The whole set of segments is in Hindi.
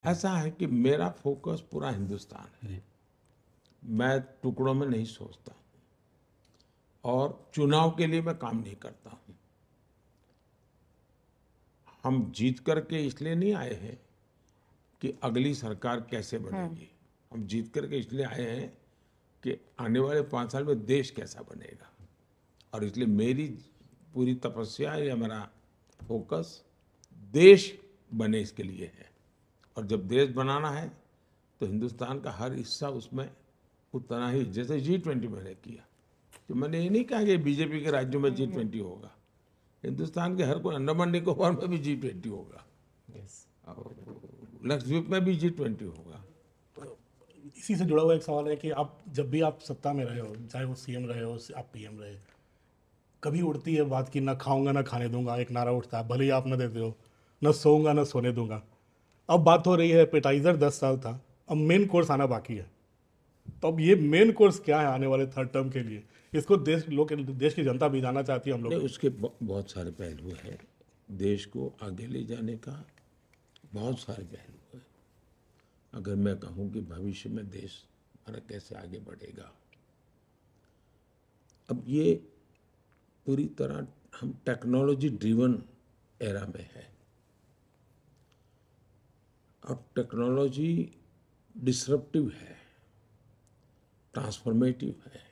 ऐसा है कि मेरा फोकस पूरा हिंदुस्तान है, मैं टुकड़ों में नहीं सोचता और चुनाव के लिए मैं काम नहीं करता हूँ। हम जीत करके इसलिए नहीं आए हैं कि अगली सरकार कैसे बनेगी, हम जीत करके इसलिए आए हैं कि आने वाले 5 साल में देश कैसा बनेगा। और इसलिए मेरी पूरी तपस्या या मेरा फोकस देश बने इसके लिए है। और जब देश बनाना है तो हिंदुस्तान का हर हिस्सा उसमें उतना ही, जैसे G20 मैंने किया, तो मैंने ये नहीं कहा कि बीजेपी के राज्यों में G20 होगा, हिंदुस्तान के हर कोई, अंडमान निकोबार में भी G20 होगा, लक्षद्वीप में भी G20 होगा। इसी से जुड़ा हुआ एक सवाल है कि आप जब भी आप सत्ता में रहे हो, चाहे वो सीएम रहे हो, आप पीएम रहे, कभी उठती है बात कि ना खाऊंगा ना खाने दूंगा, एक नारा उठता है, भले ही आप ना देते हो, ना सोऊंगा ना सोने दूंगा। अब बात हो रही है एपेटाइजर 10 साल था, अब मेन कोर्स आना बाकी है। तो अब ये मेन कोर्स क्या है आने वाले थर्ड टर्म के लिए? इसको देश की जनता भी जानना चाहती है हम लोग। नहीं, उसके बहुत सारे पहलू हैं, देश को आगे ले जाने का बहुत सारे पहलू हैं। अगर मैं कहूँ कि भविष्य में देश हमारा कैसे आगे बढ़ेगा, अब ये पूरी तरह हम टेक्नोलॉजी ड्रिवन एरा में है। अब टेक्नोलॉजी डिसरप्टिव है, ट्रांसफॉर्मेटिव है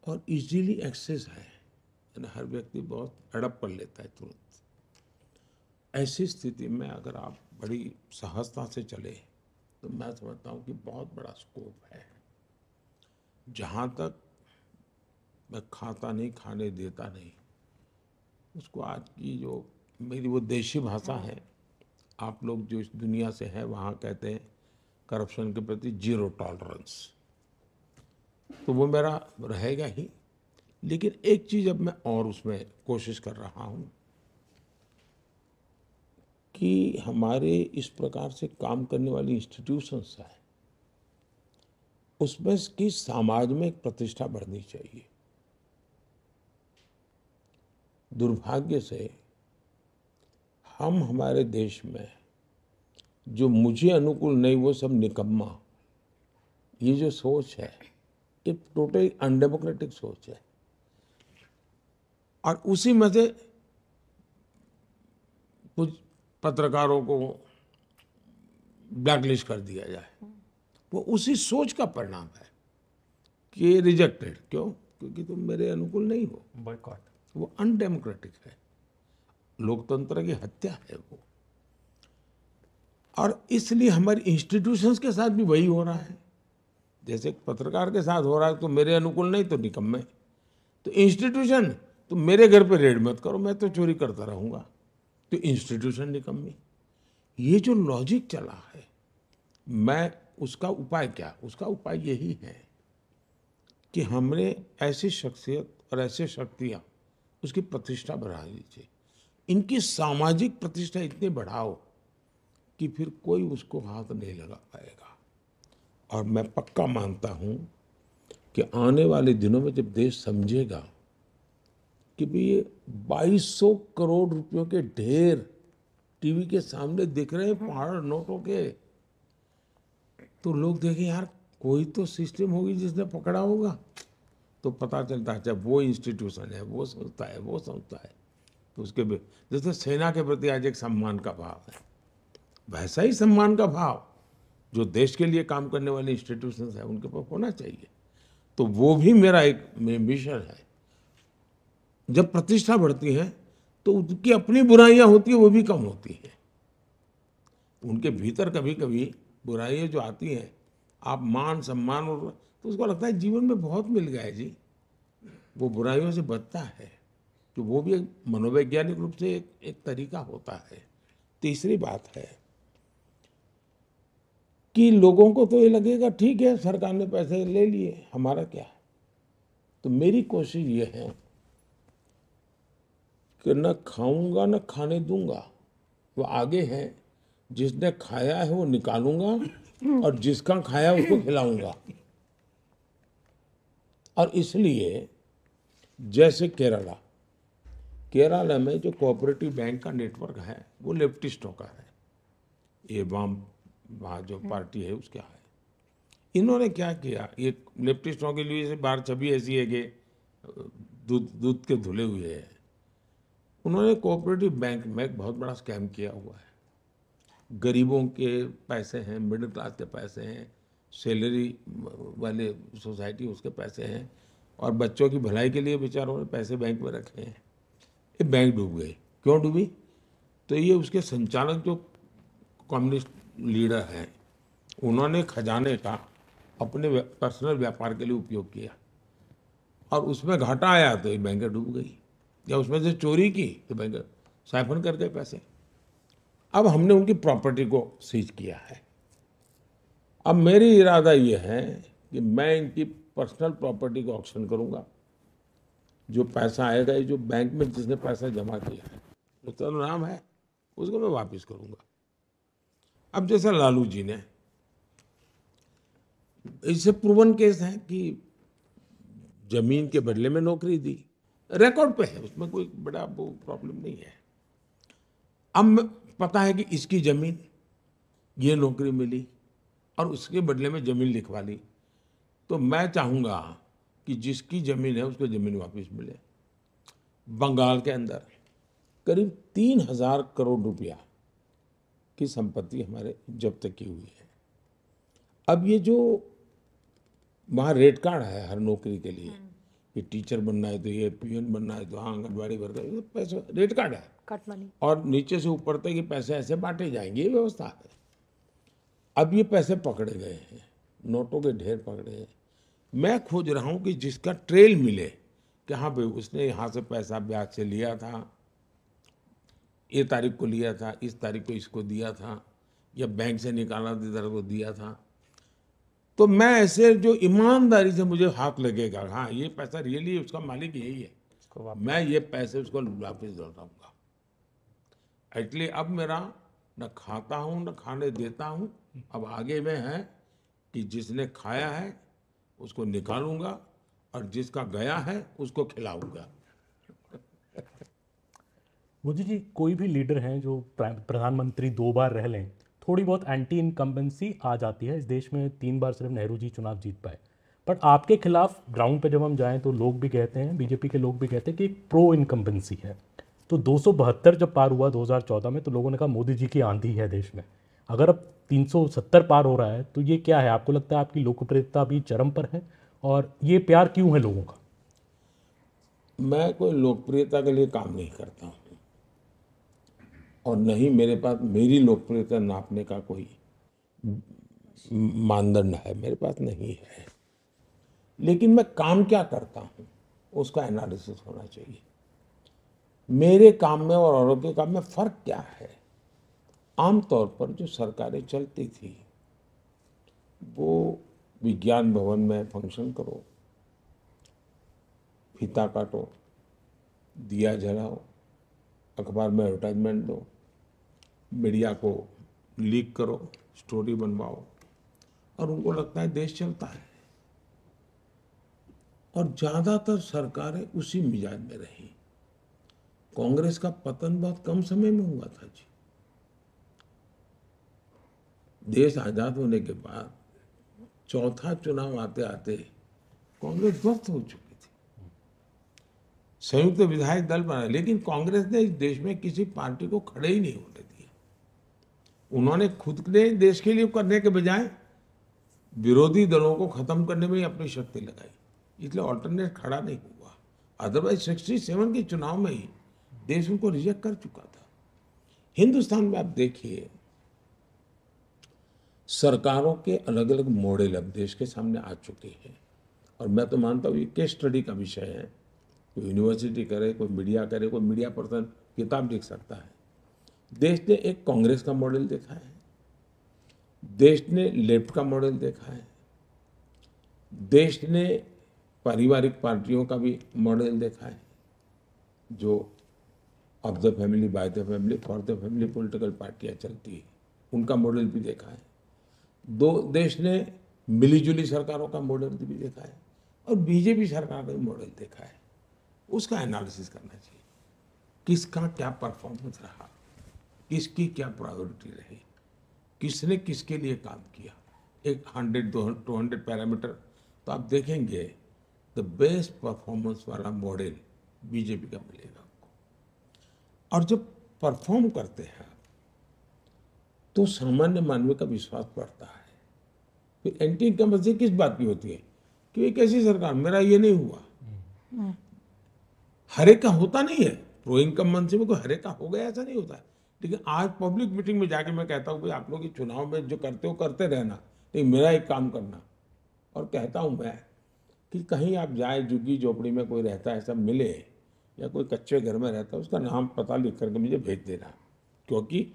और इजीली एक्सेस है, यानी हर व्यक्ति बहुत अडॉप्ट कर लेता है तुरंत। ऐसी स्थिति में अगर आप बड़ी सहजता से चले तो मैं समझता हूँ कि बहुत बड़ा स्कोप है। जहाँ तक मैं खाता नहीं, खाने देता नहीं, उसको आज की जो मेरी वो देशी भाषा है, आप लोग जो इस दुनिया से हैं वहाँ कहते हैं करप्शन के प्रति जीरो टॉलरेंस, तो वो मेरा रहेगा ही। लेकिन एक चीज़ अब मैं और उसमें कोशिश कर रहा हूँ कि हमारे इस प्रकार से काम करने वाली इंस्टीट्यूशंस है, उसमें की समाज में एक प्रतिष्ठा बढ़नी चाहिए। दुर्भाग्य से हम हमारे देश में जो मुझे अनुकूल नहीं वो सब निकम्मा, ये जो सोच है ये टोटली अनडेमोक्रेटिक सोच है। और उसी में से कुछ पत्रकारों को ब्लैकलिस्ट कर दिया जाए, वो उसी सोच का परिणाम है कि रिजेक्टेड। क्यों? क्योंकि तुम मेरे अनुकूल नहीं हो, बॉयकॉट। वो अनडेमोक्रेटिक है, लोकतंत्र की हत्या है वो। और इसलिए हमारी इंस्टीट्यूशंस के साथ भी वही हो रहा है। जैसे पत्रकार के साथ हो रहा है, तो मेरे अनुकूल नहीं तो निकम्मे। तो इंस्टीट्यूशन, तो मेरे घर पे रेड मत करो, मैं तो चोरी करता रहूंगा, तो इंस्टीट्यूशन निकम्मी। ये जो लॉजिक चला है, मैं उसका उपाय क्या? उसका उपाय यही है कि हमने ऐसी शख्सियत और ऐसे शक्तियाँ उसकी प्रतिष्ठा बढ़ा दीजिए, इनकी सामाजिक प्रतिष्ठा इतनी बढ़ाओ कि फिर कोई उसको हाथ नहीं लगा पाएगा। और मैं पक्का मानता हूँ कि आने वाले दिनों में जब देश समझेगा कि भाई ये 2200 करोड़ रुपयों के ढेर टीवी के सामने दिख रहे हैं पहाड़ नोटों के, तो लोग देखें यार कोई तो सिस्टम होगी जिसने पकड़ा होगा, तो पता चलता है जब वो इंस्टीट्यूशन है, वो संस्था है, वो संस्था है, तो उसके जैसे सेना के प्रति आज एक सम्मान का भाव है, वैसा ही सम्मान का भाव जो देश के लिए काम करने वाले इंस्टीट्यूशंस है उनके पास होना चाहिए। तो वो भी मेरा एक मिशन है। जब प्रतिष्ठा बढ़ती है तो उनकी अपनी बुराइयां होती है वो भी कम होती है। उनके भीतर कभी कभी बुराइयां जो आती हैं, आप मान सम्मान और तो उसको लगता है जीवन में बहुत मिल गया है जी, वो बुराइयों से बचता है। तो वो भी एक मनोवैज्ञानिक रूप से एक तरीका होता है। तीसरी बात है कि लोगों को तो ये लगेगा ठीक है सरकार ने पैसे ले लिए, हमारा क्या है। तो मेरी कोशिश ये है कि न खाऊंगा न खाने दूंगा, वो आगे है, जिसने खाया है वो निकालूंगा और जिसका खाया उसको खिलाऊंगा। और इसलिए जैसे केरला में जो कोऑपरेटिव बैंक का नेटवर्क है वो लेफ्टिस्टों का है, ये वाम वहाँ जो पार्टी है उसका है। इन्होंने क्या किया, ये लेफ्टिस्टों के लिए से बाहर छवि ऐसी है कि दूध दूध के धुले हुए हैं। उन्होंने कोऑपरेटिव बैंक में एक बहुत बड़ा स्कैम किया हुआ है। गरीबों के पैसे हैं, मिडिल क्लास के पैसे हैं, सैलरी वाले सोसाइटी उसके पैसे हैं, और बच्चों की भलाई के लिए बेचारों ने पैसे बैंक में रखे हैं। ये बैंक डूब गई। क्यों डूबी? तो ये उसके संचालक जो कम्युनिस्ट लीडर हैं, उन्होंने खजाने का अपने पर्सनल व्यापार के लिए उपयोग किया, और उसमें घाटा आया तो ये बैंक डूब गई, या उसमें से चोरी की तो बैंक साइफन कर गए पैसे। अब हमने उनकी प्रॉपर्टी को सीज किया है। अब मेरी इरादा ये है कि मैं इनकी पर्सनल प्रॉपर्टी को ऑक्शन करूंगा। जो पैसा आएगा, ये जो बैंक में जिसने पैसा जमा किया है, उसका नाम है, उसको मैं वापस करूंगा। अब जैसे लालू जी ने, इससे प्रूवन केस है कि जमीन के बदले में नौकरी दी, रिकॉर्ड पे है, उसमें कोई बड़ा वो प्रॉब्लम नहीं है। अब पता है कि इसकी जमीन, ये नौकरी मिली और उसके बदले में जमीन लिखवा ली, तो मैं चाहूंगा कि जिसकी जमीन है उसको जमीन वापस मिले। बंगाल के अंदर करीब 3,000 करोड़ रुपया की संपत्ति हमारे जब्त की हुई है। अब ये जो वहाँ रेट कार्ड है हर नौकरी के लिए, कि टीचर बनना है तो ये, पीएन बनना है तो हाँ, आंगनबाड़ी वर्कर, ये पैसा रेट कार्ड है, कट मनी, और नीचे से ऊपर तक ये पैसे ऐसे बांटे जाएंगे, ये व्यवस्था है। अब ये पैसे पकड़े गए हैं, नोटों के ढेर पकड़े हैं। मैं खोज रहा हूँ कि जिसका ट्रेल मिले कि हाँ भाई उसने यहाँ से पैसा ब्याज से लिया था, ये तारीख को लिया था, इस तारीख को इसको दिया था, या बैंक से निकाला इधर को दिया था, तो मैं ऐसे जो ईमानदारी से मुझे हाथ लगेगा, हाँ ये पैसा रियली उसका मालिक यही है, मैं ये पैसे उसको वापस लौटाऊंगा। इसलिए अब मेरा न खाता हूँ न खाने देता हूँ, अब आगे में है कि जिसने खाया है उसको निकालूंगा, और जिसका गया है उसको खिलाऊंगा। मोदी जी, कोई भी लीडर हैं जो प्रधानमंत्री 2 बार रह लें, थोड़ी बहुत एंटी इनकम्बेंसी आ जाती है। इस देश में 3 बार सिर्फ नेहरू जी चुनाव जीत पाए। बट आपके खिलाफ ग्राउंड पे जब हम जाएं तो लोग भी कहते हैं, बीजेपी के लोग भी कहते हैं कि एक प्रो इनकम्बेंसी है। तो 272 जब पार हुआ 2014 में, तो लोगों ने कहा मोदी जी की आंधी है देश में। अगर अब 370 पार हो रहा है तो ये क्या है? आपको लगता है आपकी लोकप्रियता भी चरम पर है? और ये प्यार क्यों है लोगों का? मैं कोई लोकप्रियता के लिए काम नहीं करता हूँ, और नहीं मेरे पास मेरी लोकप्रियता नापने का कोई मानदंड है, मेरे पास नहीं है। लेकिन मैं काम क्या करता हूँ उसका एनालिसिस होना चाहिए। मेरे काम में और औरों के काम में फर्क क्या है? आमतौर पर जो सरकारें चलती थी वो विज्ञान भवन में फंक्शन करो, फीता काटो, दिया जलाओ, अखबार में एडवर्टाइजमेंट दो, मीडिया को लीक करो, स्टोरी बनवाओ, और उनको लगता है देश चलता है। और ज़्यादातर सरकारें उसी मिजाज में रही। कांग्रेस का पतन बहुत कम समय में हुआ था जी। देश आज़ाद होने के बाद चौथा चुनाव आते आते कांग्रेस ध्वस्त हो चुकी थी। संयुक्त विधायक दल बना, लेकिन कांग्रेस ने इस देश में किसी पार्टी को खड़े ही नहीं होने दिया। उन्होंने खुद ने देश के लिए करने के बजाय विरोधी दलों को खत्म करने में ही अपनी शक्ति लगाई, इसलिए ऑल्टरनेट खड़ा नहीं हुआ। अदरवाइज 67 के चुनाव में ही देश उनको रिजेक्ट कर चुका था। हिंदुस्तान में आप देखिए, सरकारों के अलग अलग मॉडल अब देश के सामने आ चुके हैं, और मैं तो मानता हूँ ये केस स्टडी का विषय है। कोई यूनिवर्सिटी करे, कोई मीडिया करे, कोई मीडिया पर्सन किताब लिख सकता है। देश ने एक कांग्रेस का मॉडल देखा है, देश ने लेफ्ट का मॉडल देखा है, देश ने पारिवारिक पार्टियों का भी मॉडल देखा है, जो of the family, by the family, for the family political पार्टियां चलती है, उनका मॉडल भी देखा है। देश ने मिलीजुली सरकारों का मॉडल भी देखा है, और बीजेपी सरकार का भी मॉडल देखा है। उसका एनालिसिस करना चाहिए, किसका क्या परफॉर्मेंस रहा, किसकी क्या प्रायोरिटी रही। किसने किसके लिए काम किया, एक 100-200 पैरामीटर, तो आप देखेंगे द बेस्ट परफॉर्मेंस वाला मॉडल बीजेपी का मिलेगा आपको। और जब परफॉर्म करते हैं तो सामान्य मानव का विश्वास बढ़ता है। फिर एंटी इनकम्बेंसी किस बात की होती है कि एक ऐसी सरकार, मेरा ये नहीं हुआ, हर एक का होता नहीं है, प्रो इनकम्बेंसी में कोई हर एक का हो गया ऐसा नहीं होता है। लेकिन आज पब्लिक मीटिंग में जाके मैं कहता हूँ भाई आप लोग चुनाव में जो करते हो करते रहना, लेकिन मेरा एक काम करना। और कहता हूँ मैं कि कहीं आप जाए, झुग्गी झोपड़ी में कोई रहता है, सब मिले, या कोई कच्चे घर में रहता है, उसका नाम पता लिख करके मुझे भेज देना, क्योंकि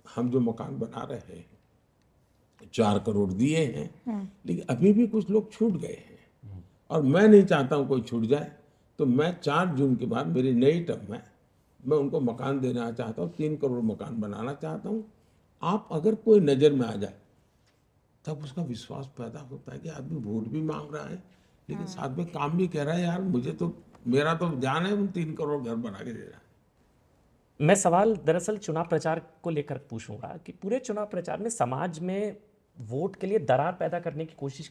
हम जो मकान बना रहे हैं 4 करोड़ दिए हैं, लेकिन अभी भी कुछ लोग छूट गए हैं, और मैं नहीं चाहता हूँ कोई छूट जाए। तो मैं 4 जून के बाद मेरी नई टर्म में मैं उनको मकान देना चाहता हूँ, 3 करोड़ मकान बनाना चाहता हूँ। आप अगर कोई नज़र में आ जाए तब उसका विश्वास पैदा होता है कि आदमी वोट भी मांग रहा है, लेकिन साथ में काम भी कह रहा है, यार मुझे तो, मेरा तो ध्यान है उन 3 करोड़ घर बना के दे रहा है। मैं सवाल दरअसल चुनाव प्रचार को लेकर पूछूंगा कि पूरे चुनाव प्रचार में समाज में वोट के लिए दरार पैदा करने की कोशिश